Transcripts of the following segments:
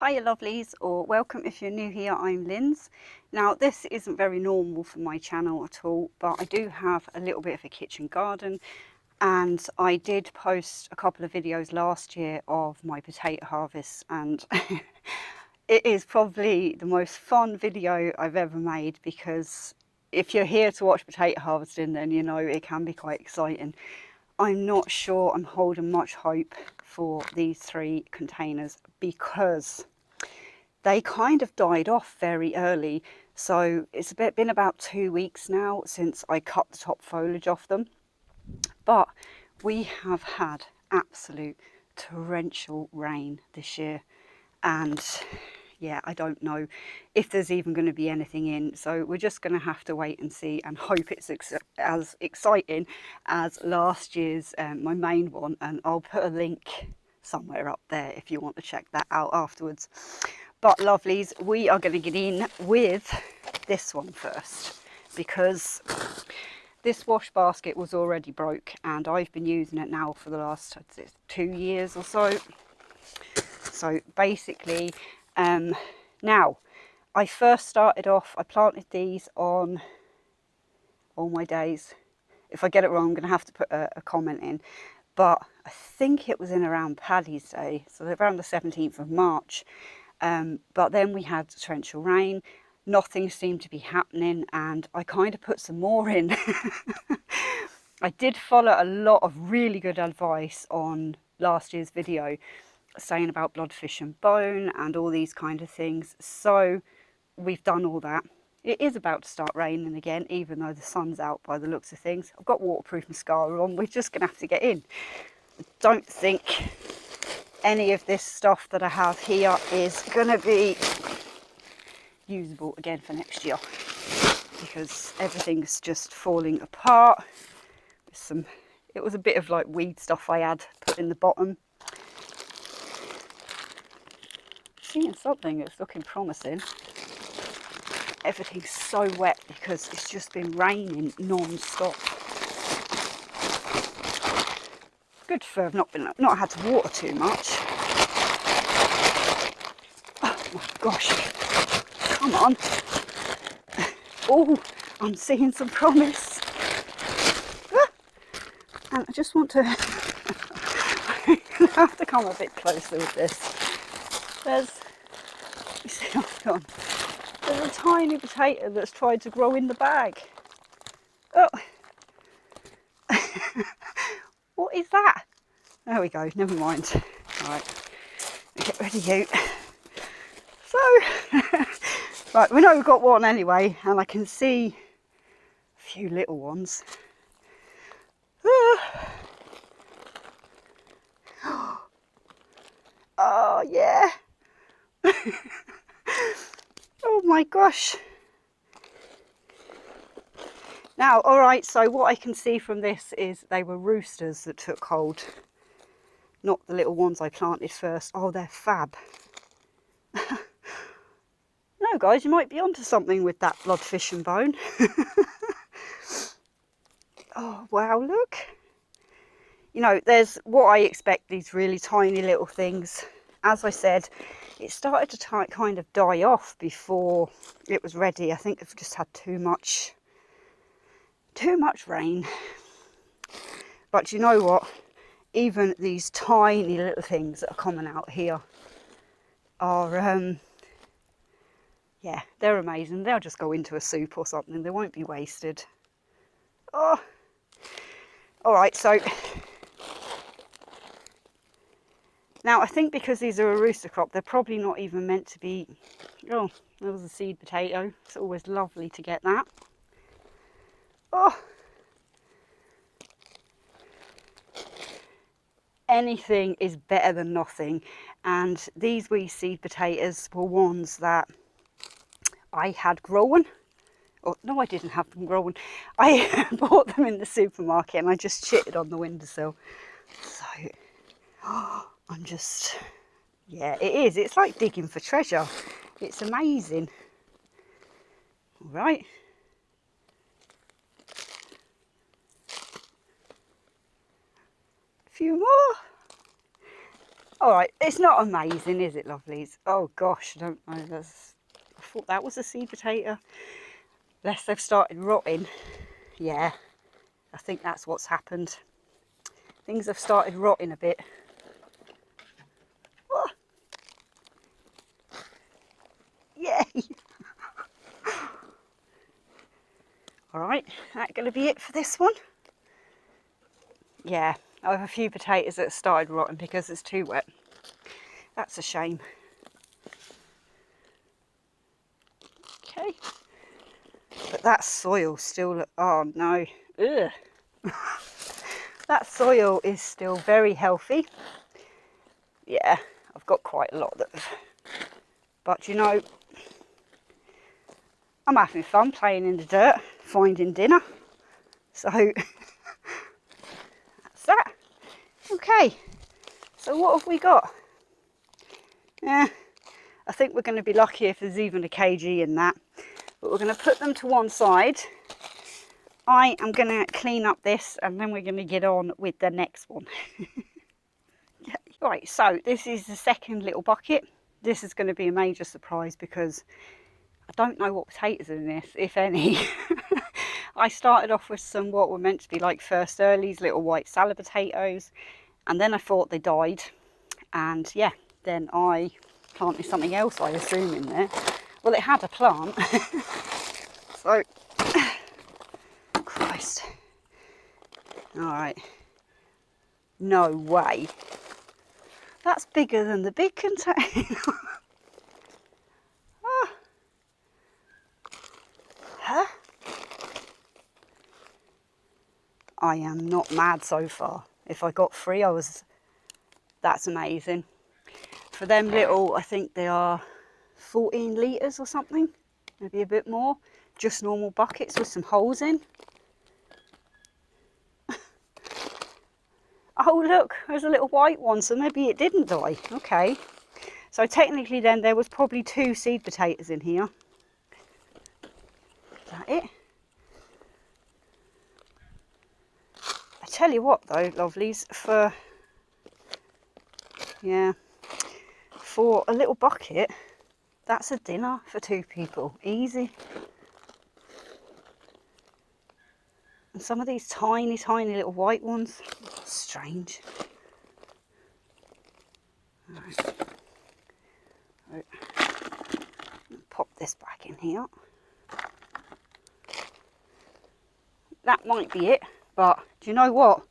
Hiya lovelies, or welcome if you're new here. I'm Linz. Now this isn't very normal for my channel at all, but I do have a little bit of a kitchen garden, and I did post a couple of videos last year of my potato harvest, and it is probably the most fun video I've ever made, because if you're here to watch potato harvesting, then you know it can be quite exciting. I'm not sure I'm holding much hope for these 3 containers because they kind of died off very early. So it's been about 2 weeks now since I cut the top foliage off them. But we have had absolute torrential rain this year, and yeah, I don't know if there's even going to be anything in, so we're just going to have to wait and see and hope it's as exciting as last year's, my main one. And I'll put a link somewhere up there if you want to check that out afterwards. But lovelies, we are going to get in with this one first, because this wash basket was already broke and I've been using it now for the last 2 years or so. So basically, now I first started off, I planted these on All My Days. If I get it wrong, I'm going to have to put a comment in, but I think it was in around Paddy's Day, so around the 17th of March. But then we had torrential rain, nothing seemed to be happening, and I kind of put some more in. I did follow a lot of really good advice on last year's video, saying about bloodfish and bone and all these kind of things. So we've done all that. It is about to start raining again, even though the sun's out by the looks of things. I've got waterproof mascara on, we're just going to have to get in. I don't think any of this stuff that I have here is going to be usable again for next year, because everything's just falling apart. It was a bit of like weed stuff I had put in the bottom. Seeing something that's looking promising. Everything's so wet because it's just been raining non-stop. Good for I've not had to water too much. Oh my gosh, come on. Oh, I'm seeing some promise. And I just want to have to come a bit closer with this. You see what's gone? There's a tiny potato that's tried to grow in the bag. Oh, what is that? There we go, never mind. Right, get rid of you. So, right, we know we've got one anyway, and I can see a few little ones. Oh yeah. Oh my gosh. Now, all right, so what I can see from this is they were roosters that took hold, not the little ones I planted first. Oh, they're fab. No, guys, you might be onto something with that bloodfish and bone. Oh, wow, look. You know, there's what I expect, these really tiny little things. As I said, it started to kind of die off before it was ready. I think it's just had too much rain. But you know what? Even these tiny little things that are coming out here are, yeah, they're amazing. They'll just go into a soup or something. They won't be wasted. Oh, all right, so now I think because these are a rooster crop, they're probably not even meant to be. Oh, there was a seed potato. It's always lovely to get that. Oh, anything is better than nothing. And these wee seed potatoes were ones that I had grown. Oh, no, I didn't have them growing. I bought them in the supermarket and I just shitted on the windowsill. So, oh, I'm just, yeah, it is. It's like digging for treasure. It's amazing. All right. A few more. All right, it's not amazing, is it, lovelies? Oh gosh, I don't know. I thought that was a seed potato. Unless they've started rotting. Yeah, I think that's what's happened. Things have started rotting a bit. Oh, yay! All right, that's going to be it for this one. Yeah, I have a few potatoes that started rotting because it's too wet. That's a shame. Okay, but that soil still, oh no, ugh. That soil is still very healthy. Yeah, I've got quite a lot of, but you know, I'm having fun playing in the dirt, finding dinner. So that's that. Okay, so what have we got? Yeah, I think we're going to be lucky if there's even a kg in that. But we're going to put them to one side. I am going to clean up this and then we're going to get on with the next one. Right, so this is the second little bucket. This is going to be a major surprise because I don't know what potatoes are in this, if any. I started off with some what were meant to be like first earlies, little white salad potatoes, and then I thought they died, and yeah, then I planted something else, I assume, in there. Well, it had a plant. So, Christ. All right. No way. That's bigger than the big container. Oh. Huh? I am not mad so far. If I got 3, that's amazing. For them little, I think they are 14 litres or something, maybe a bit more. Just normal buckets with some holes in. Oh look, there's a little white one, so maybe it didn't die. Okay, so technically then there was probably 2 seed potatoes in here. Is that it? I tell you what though, lovelies, for a little bucket, that's a dinner for 2 people, easy. And some of these tiny, tiny little white ones, strange. Right. Right. Pop this back in here. That might be it, but do you know what?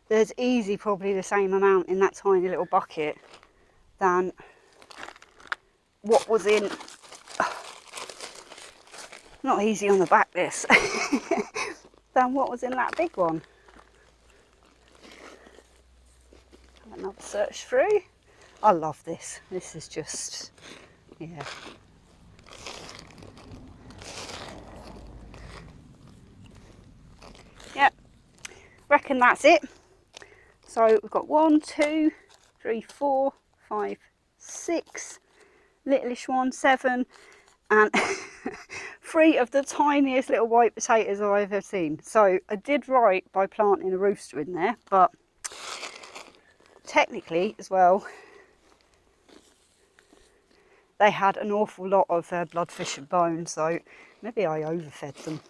There's easy probably the same amount in that tiny little bucket than what was in, not easy on the back this, than what was in that big one. Have another search through. I love this. This is just, yeah. Yep, reckon that's it. So we've got 1, 2, 3, 4, 5, 6, littleish one, 7, and 3 of the tiniest little white potatoes I've ever seen. So I did right by planting a rooster in there, but technically as well, they had an awful lot of bloodfish and bone, so maybe I overfed them.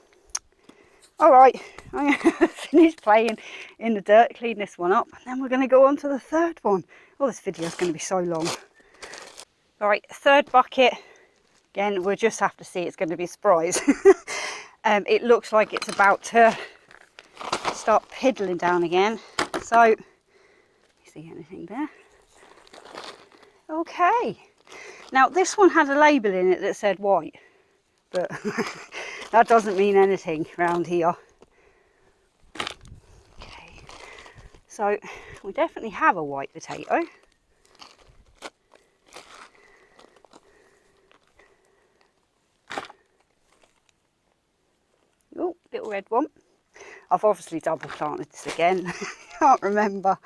All right, I'm going to finish playing in the dirt, clean this one up, and then we're going to go on to the third one. Oh, this video is going to be so long. All right, third bucket. Again, we'll just have to see. It's going to be a surprise. It looks like it's about to start piddling down again. So, you see anything there? Okay. Now, this one had a label in it that said white, but that doesn't mean anything around here. Okay, so we definitely have a white potato. Oh, little red one. I've obviously double planted this again. Can't remember.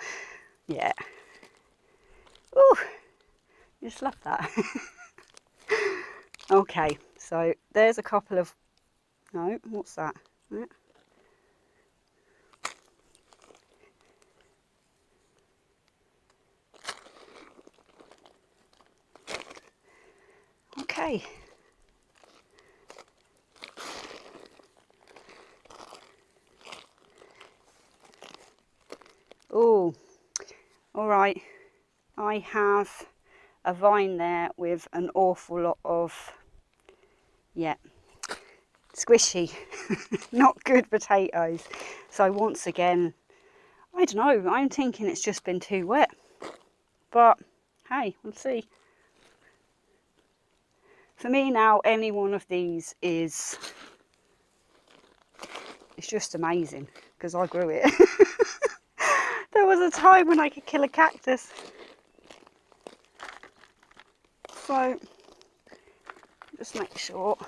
Yeah. Oh, just love that. Okay, so there's a couple of, no, what's that? Okay. Oh, all right. I have a vine there with an awful lot of, yeah, squishy, not good potatoes. So once again, I don't know, I'm thinking it's just been too wet. But hey, we'll see. For me now, any one of these is it's just amazing because I grew it. There was a time when I could kill a cactus. So just make sure.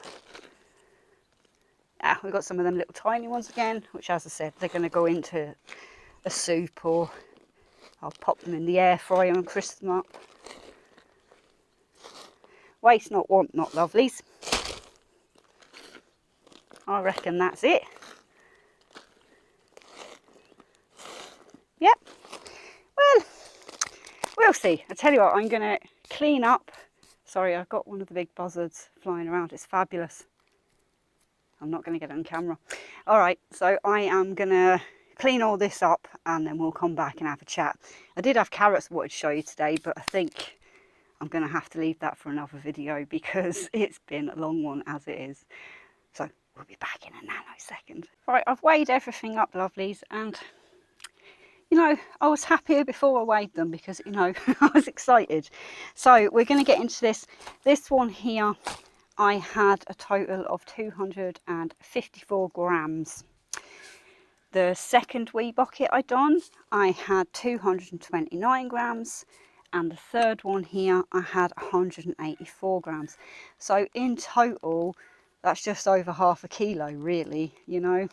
Ah, we've got some of them little tiny ones again, which, as I said, they're going to go into a soup, or I'll pop them in the air fryer and crisp them up. Waste not, want not, lovelies. I reckon that's it. Yep. Well, we'll see. I tell you what, I'm going to clean up. Sorry, I've got one of the big buzzards flying around. It's fabulous. I'm not going to get it on camera. All right, so I am going to clean all this up and then we'll come back and have a chat. I did have carrots I wanted to show you today, but I think I'm going to have to leave that for another video because it's been a long one as it is. So we'll be back in a nanosecond. Right, I've weighed everything up, lovelies, and you know, I was happier before I weighed them because, you know, I was excited. So we're going to get into this. This one here, I had a total of 254 grams. The second wee bucket I done, I had 229 grams. And the third one here, I had 184 grams. So in total, that's just over half a kilo, really, you know,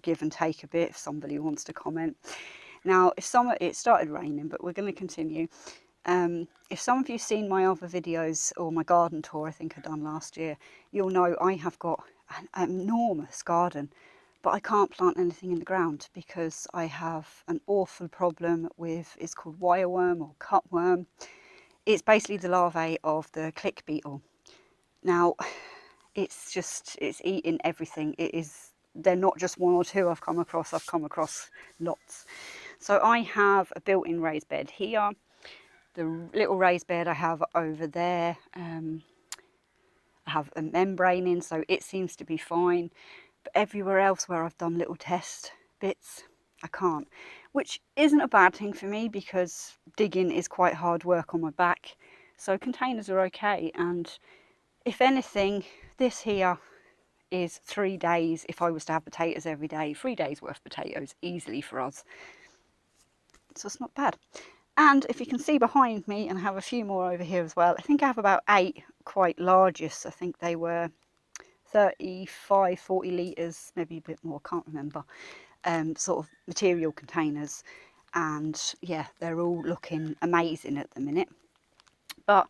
give and take a bit if somebody wants to comment. Now, it started raining, but we're going to continue. If some of you've seen my other videos or my garden tour, I think I done last year, you'll know I have got an enormous garden, but I can't plant anything in the ground because I have an awful problem with, it's called wireworm or cutworm. It's basically the larvae of the click beetle. Now, it's eating everything. They're not just one or two I've come across lots. So I have a built-in raised bed here. The little raised bed I have over there, I have a membrane in, so it seems to be fine. But everywhere else where I've done little test bits, I can't. Which isn't a bad thing for me because digging is quite hard work on my back. So containers are okay. And if anything, this here is 3 days. If I was to have potatoes every day, 3 days worth of potatoes easily for us. So it's not bad. And if you can see behind me, and I have a few more over here as well, I think I have about 8 quite largest. I think they were 35, 40 litres, maybe a bit more, I can't remember, sort of material containers. And yeah, they're all looking amazing at the minute. But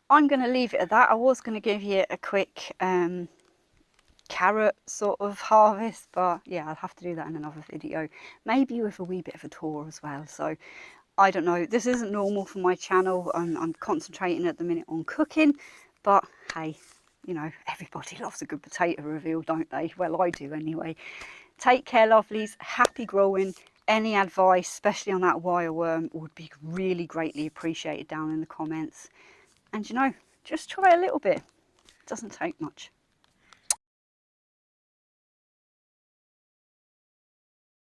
I'm going to leave it at that. I was going to give you a quick carrot sort of harvest, but yeah, I'll have to do that in another video, maybe with a wee bit of a tour as well. So I don't know, this isn't normal for my channel. I'm concentrating at the minute on cooking, but hey, you know, everybody loves a good potato reveal, don't they? Well, I do anyway. Take care, lovelies. Happy growing. Any advice, especially on that wireworm, would be really greatly appreciated down in the comments. And you know, just try a little bit. It doesn't take much.